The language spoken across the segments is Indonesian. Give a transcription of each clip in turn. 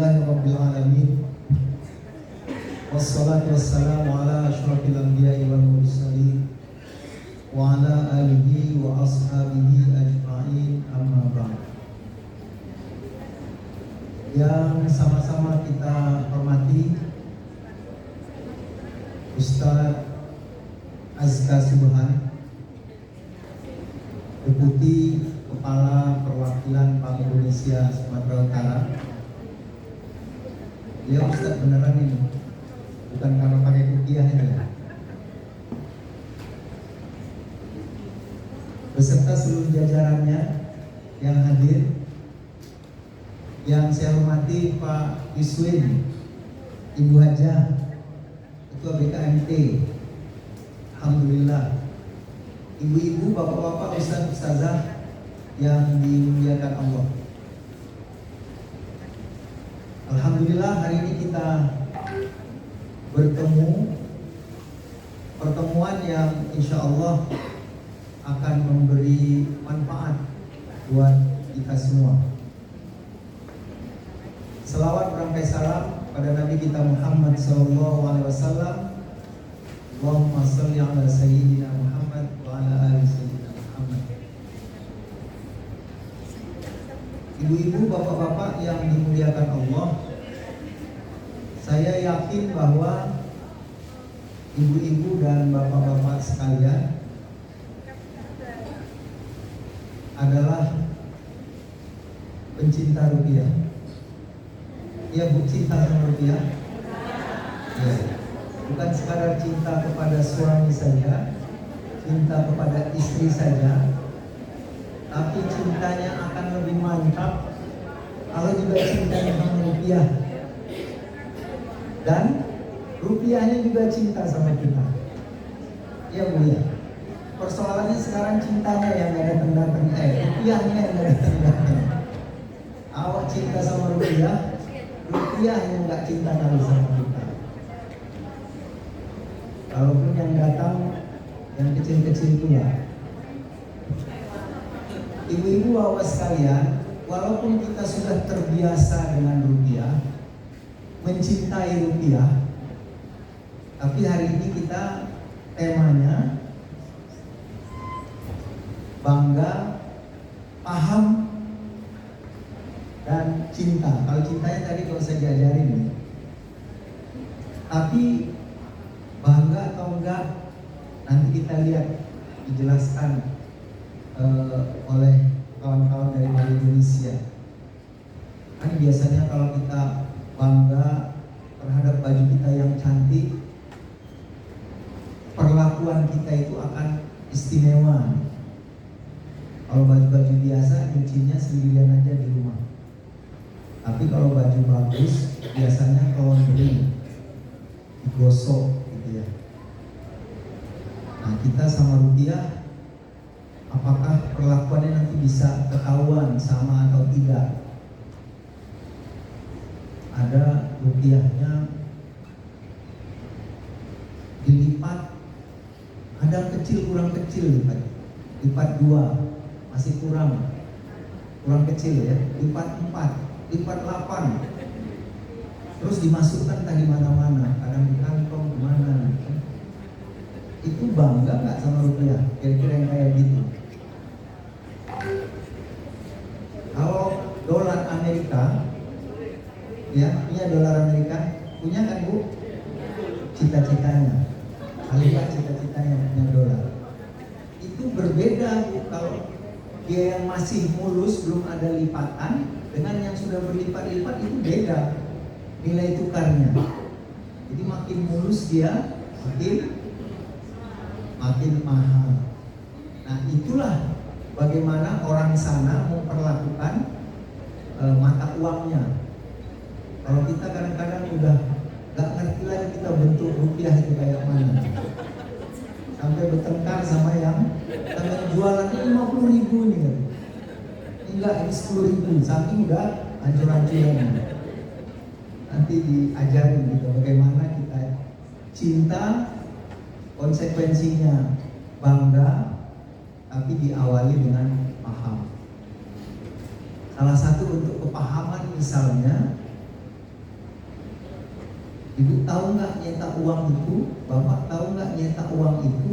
Alhamdulillahirrabbilalamin. Wassalatu wassalamu ala asyrafil anbiya'i wal mursalin wa ala alihi wa ashabihi ajma'in, amma ba'd. Yang sama-sama kita hormati Ustaz Azka Subhan, Deputi Kepala Perwakilan Bank Indonesia Sumatera Utara. Ya Ustaz beneran ini, bukan karena pakai kukiah ini ya. Beserta seluruh jajarannya yang hadir, yang saya hormati Pak Iswin, Ibu Haja, Ketua BKMT, alhamdulillah, ibu-ibu, bapak-bapak, ustaz, ustazah yang dimuliakan Allah. Alhamdulillah hari ini kita bertemu, pertemuan yang insya Allah akan memberi manfaat buat kita semua. Selawat berangkai salam pada Nabi kita Muhammad SAW. Allahumma salli ala sayyidina Muhammad wa ala ali sayyidina Muhammad. Ibu-ibu, bapak-bapak yang dimuliakan Allah, saya yakin bahwa ibu-ibu dan bapak-bapak sekalian adalah pencinta rupiah. Ya Bu, cinta sama rupiah? Ya. Bukan sekadar cinta kepada suami saja, cinta kepada istri saja, tapi cintanya akan lebih mantap kalau juga cintanya sama rupiah. Dan rupiahnya juga cinta sama kita. Ya Bu ya. Persoalannya sekarang cintanya yang gak datang-datang, rupiahnya yang gak datang-datang. Awak cinta sama rupiah, rupiah yang gak cinta kali sama kita. Kalaupun yang datang yang kecil-kecil itu ya. Ibu-ibu bapak sekalian, walaupun kita sudah terbiasa dengan rupiah, mencintai rupiah, tapi hari ini kita temanya bangga, paham, dan cinta. Kalau cintanya tadi kalau saya diajarin nih. Tapi bangga atau enggak, nanti kita lihat dijelaskan oleh kawan-kawan dari Bank Indonesia. Kan biasanya kalau kita bangga terhadap baju kita yang cantik, perlakuan kita itu akan istimewa. Kalau baju-baju biasa, nyucinya sendirian aja di rumah. Tapi kalau baju bagus, biasanya laundry, digosok gitu ya. Nah, kita sama rupiah, apakah perlakuannya nanti bisa ketahuan sama atau tidak? Ada rupiahnya dilipat, ada kecil kurang kecil lipat 2 masih kurang kecil ya, lipat 4, lipat 8, terus dimasukkan tadi mana-mana, kadang di kantong kemana. Itu bangga nggak sama rupiah? Kira-kira yang kayak gitu. Kalau dolar Amerika, ya punya dolar Amerika, punya kan Bu? Cita-citanya, Alibaba cita-citanya punya dolar. Itu berbeda Bu, kalau dia yang masih mulus belum ada lipatan dengan yang sudah berlipat-lipat, itu beda nilai tukarnya. Jadi makin mulus dia makin mahal. Nah itulah bagaimana orang sana memperlakukan mata uangnya. Kalau kita kadang-kadang udah gak ngerti lagi kita bentuk rupiah itu kayak mana, sampai bertengkar sama yang jualannya 50.000 nih kan. Enggak, ini 10.000, saking udah hancur-hancuran. Nanti diajarin gitu bagaimana kita cinta, konsekuensinya bangga, tapi diawali dengan paham. Salah satu untuk kepahaman misalnya, Ibu tahu nggak nyetak uang itu? Bapak tahu nggak nyetak uang itu?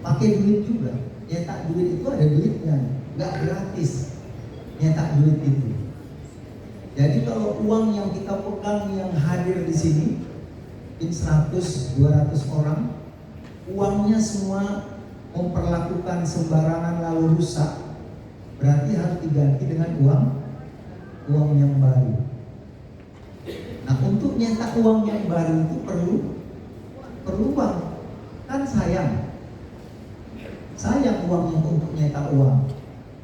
Pakai duit juga. Nyetak duit itu ada duitnya, nggak gratis nyetak duit itu. Jadi kalau uang yang kita pegang yang hadir di sini, mungkin 100-200 orang, uangnya semua memperlakukan sembarangan lalu rusak, berarti harus diganti dengan uang yang baru. Nah, untuk nyetak uang yang baru itu perlu uang. Kan sayang uangnya untuk nyetak uang.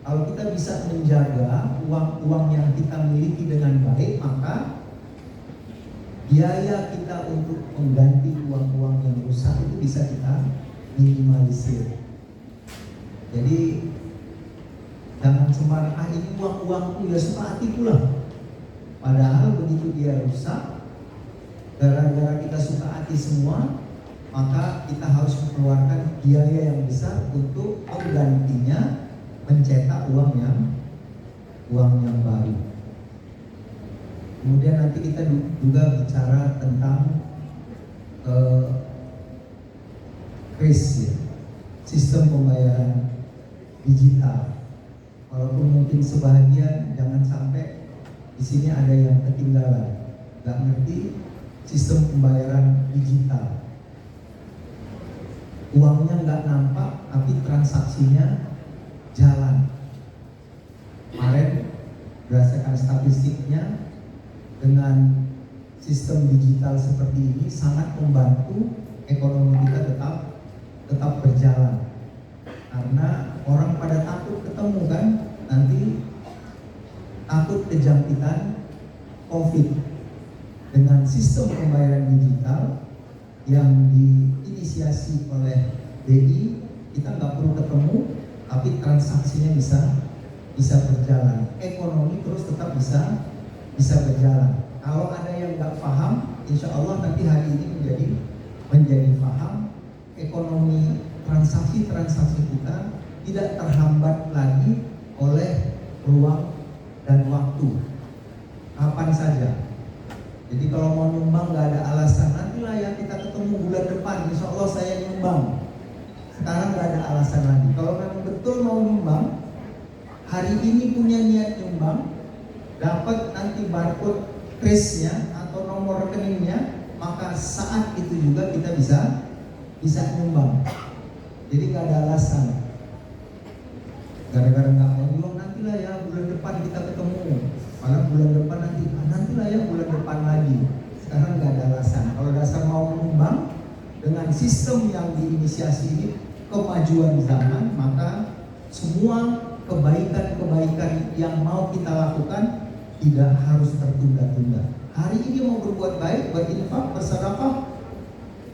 Kalau kita bisa menjaga uang yang kita miliki dengan baik, maka biaya kita untuk mengganti uang-uang yang rusak itu bisa kita minimalisir. Jadi jangan sembarang ini uangku ya suka hatiku lah. Padahal begitu dia rusak, gara-gara kita suka hati semua, maka kita harus mengeluarkan biaya yang besar untuk menggantinya, mencetak uang yang baru. Kemudian nanti kita juga bicara tentang KRIS, ya, sistem pembayaran digital. Walaupun mungkin sebahagian, jangan sampai di sini ada yang ketinggalan, nggak ngerti sistem pembayaran digital. Uangnya nggak nampak, tapi transaksinya jalan. Kemarin berdasarkan statistiknya, dengan sistem digital seperti ini sangat membantu ekonomi kita tetap berjalan. Karena orang pada takut ketemu kan, nanti takut kejangkitan COVID. Dengan sistem pembayaran digital yang diinisiasi oleh BI, kita nggak perlu ketemu, tapi transaksinya bisa berjalan. Ekonomi terus tetap bisa berjalan. Kalau ada yang nggak paham, insya Allah nanti hari ini menjadi paham. Ekonomi transaksi kita tidak terhambat lagi oleh ruang dan waktu. Kapan saja. Jadi kalau mau nyumbang nggak ada alasan. Nantilah ya kita ketemu bulan depan, insya Allah saya nyumbang. Sekarang nggak ada alasan lagi. Kalau memang betul mau nyumbang, hari ini punya niat nyumbang, dapat nanti barcode KRIS-nya atau nomor rekeningnya, maka saat itu juga kita bisa nyumbang. Jadi nggak ada alasan. Gara-gara nggak mau nyumbang, nantilah ya bulan depan kita ketemu. Malah bulan depan nantilah ya bulan depan lagi. Sekarang nggak ada alasan. Kalau dasar mau nyumbang dengan sistem yang diinisiasi ini, kemajuan zaman, maka semua kebaikan-kebaikan yang mau kita lakukan tidak harus tertunda-tunda. Hari ini mau berbuat baik, berinfak, bersedekah,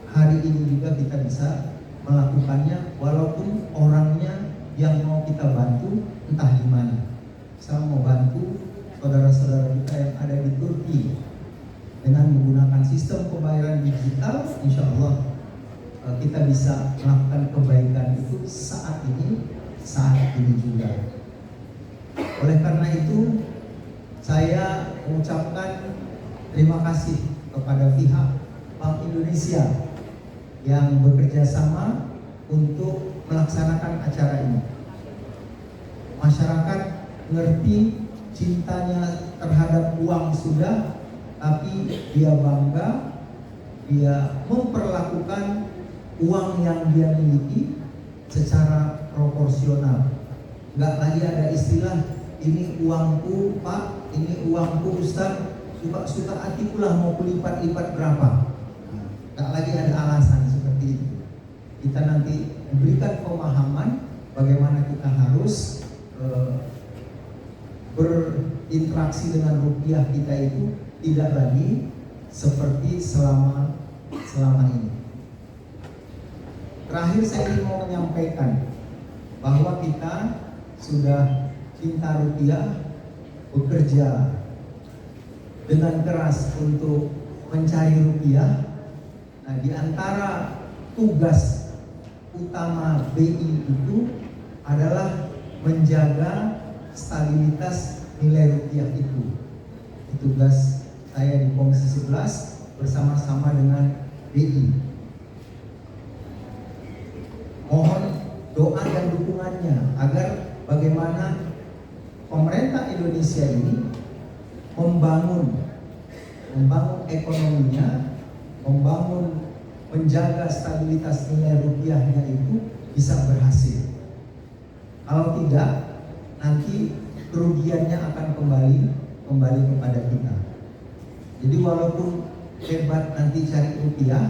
hari ini juga kita bisa melakukannya walaupun orangnya yang mau kita bantu entah di mana. Saya mau bantu saudara-saudara kita yang ada di Turki dengan menggunakan sistem pembayaran digital, insya Allah kita bisa melakukan kebaikan itu saat ini juga. Oleh karena itu, saya mengucapkan terima kasih kepada pihak Bank Indonesia yang bekerja sama untuk melaksanakan acara ini. Masyarakat ngerti cintanya terhadap uang sudah, tapi dia bangga, dia memperlakukan uang yang dia miliki secara proporsional. Nggak lagi ada istilah ini uangku Pak, ini uangku Ustaz, suka hatiku lah mau kulipat-lipat berapa. Nggak lagi ada alasan seperti itu. Kita nanti memberikan pemahaman bagaimana kita harus berinteraksi dengan rupiah kita itu tidak lagi seperti selama ini. Terakhir saya ingin mau menyampaikan bahwa kita sudah cinta rupiah, bekerja dengan keras untuk mencari rupiah. Nah, di antara tugas utama BI itu adalah menjaga stabilitas nilai rupiah itu. Tugas saya di Komisi 11 bersama-sama dengan BI. Mohon doa dan dukungannya agar bagaimana pemerintah Indonesia ini membangun ekonominya, menjaga stabilitas nilai rupiahnya itu bisa berhasil. Kalau tidak, nanti kerugiannya akan kembali kepada kita. Jadi walaupun hebat nanti cari rupiah,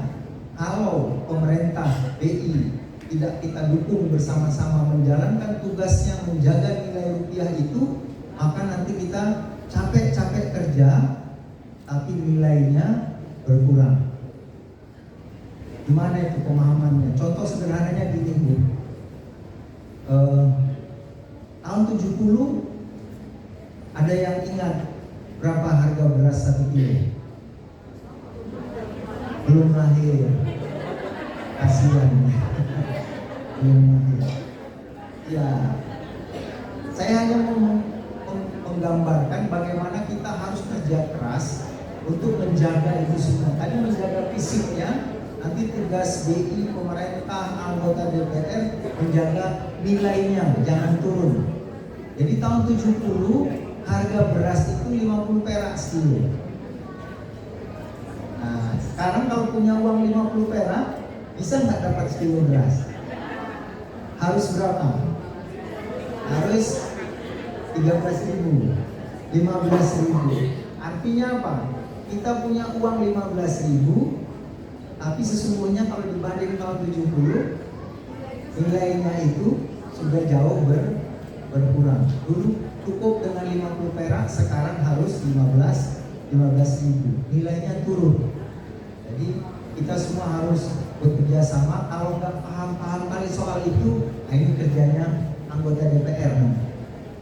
kalau pemerintah BI tidak kita dukung bersama-sama menjalankan tugasnya menjaga nilai rupiah itu, maka nanti kita capek-capek kerja tapi nilainya berkurang. Gimana itu pemahamannya? Contoh sederhananya gini Bu, tahun 70 ada yang ingat berapa harga beras 1 kilo? Belum lahir, kasihan. Belum lahir. Ya, saya hanya menggambarkan bagaimana kita harus kerja keras untuk menjaga itu semua. Tadi menjaga fisiknya, nanti tugas BI, pemerintah, anggota DPR menjaga nilainya jangan turun. Jadi tahun 70 harga beras itu 50 perak sekilo. Nah, sekarang kalau punya uang 50 perak, bisa nggak dapat sekilo beras? Harus berapa? Harus 13.000, 15.000. Artinya apa? Kita punya uang 15.000, tapi sesungguhnya kalau dibanding tahun 70, nilainya itu sudah jauh berkurang. Dulu cukup dengan 50 perak, sekarang harus 15.000. Nilainya turun. Jadi kita semua harus bekerja sama. Kalau nggak paham kali soal itu, nah ini kerjanya anggota DPR.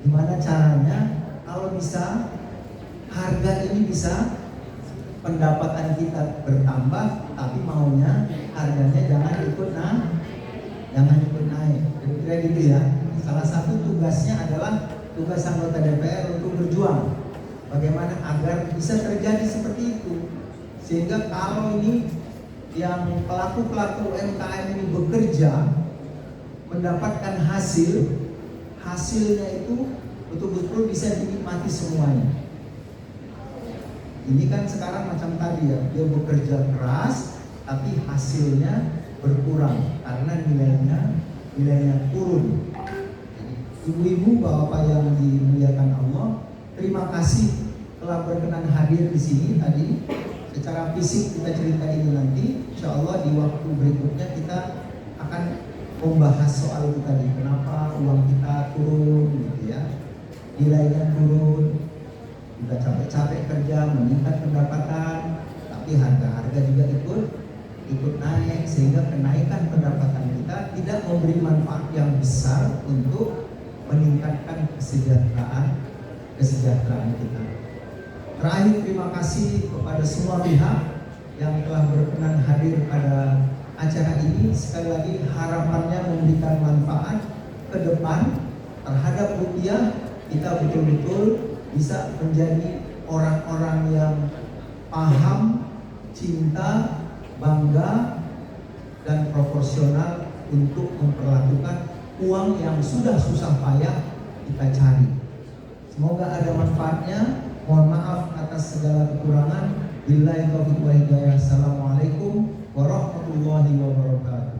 Gimana caranya? Kalau bisa harga ini bisa pendapatan kita bertambah, tapi maunya harganya jangan ikut naik. Kira-kira gitu ya. Salah satu tugasnya adalah tugas anggota DPR untuk berjuang bagaimana agar bisa terjadi seperti itu, sehingga kalau ini yang pelaku-pelaku UMKM ini bekerja mendapatkan hasilnya itu betul-betul bisa dinikmati semuanya. Ini kan sekarang macam tadi ya, dia bekerja keras tapi hasilnya berkurang karena nilainya turun. Ibu-ibu, bapak yang dimuliakan Allah, terima kasih telah berkenan hadir di sini tadi. Secara fisik kita cerita ini nanti, insya Allah di waktu berikutnya kita akan membahas soal itu tadi. Kenapa uang kita turun, gitu ya? Nilainya turun, udah capek-capek kerja, meningkat pendapatan, tapi harga juga ikut naik, sehingga kenaikan pendapatan kita tidak memberi manfaat yang besar untuk meningkatkan kesejahteraan kita. Terakhir, terima kasih kepada semua pihak yang telah berkenan hadir pada acara ini. Sekali lagi harapannya memberikan manfaat ke depan terhadap rupiah. Kita betul-betul bisa menjadi orang-orang yang paham, cinta, bangga, dan proporsional untuk memperlakukan uang yang sudah susah payah kita cari. Semoga ada manfaatnya. Mohon maaf atas segala kekurangan. Billahi taufiq wal hidayah. Assalamualaikum warahmatullahi wabarakatuh.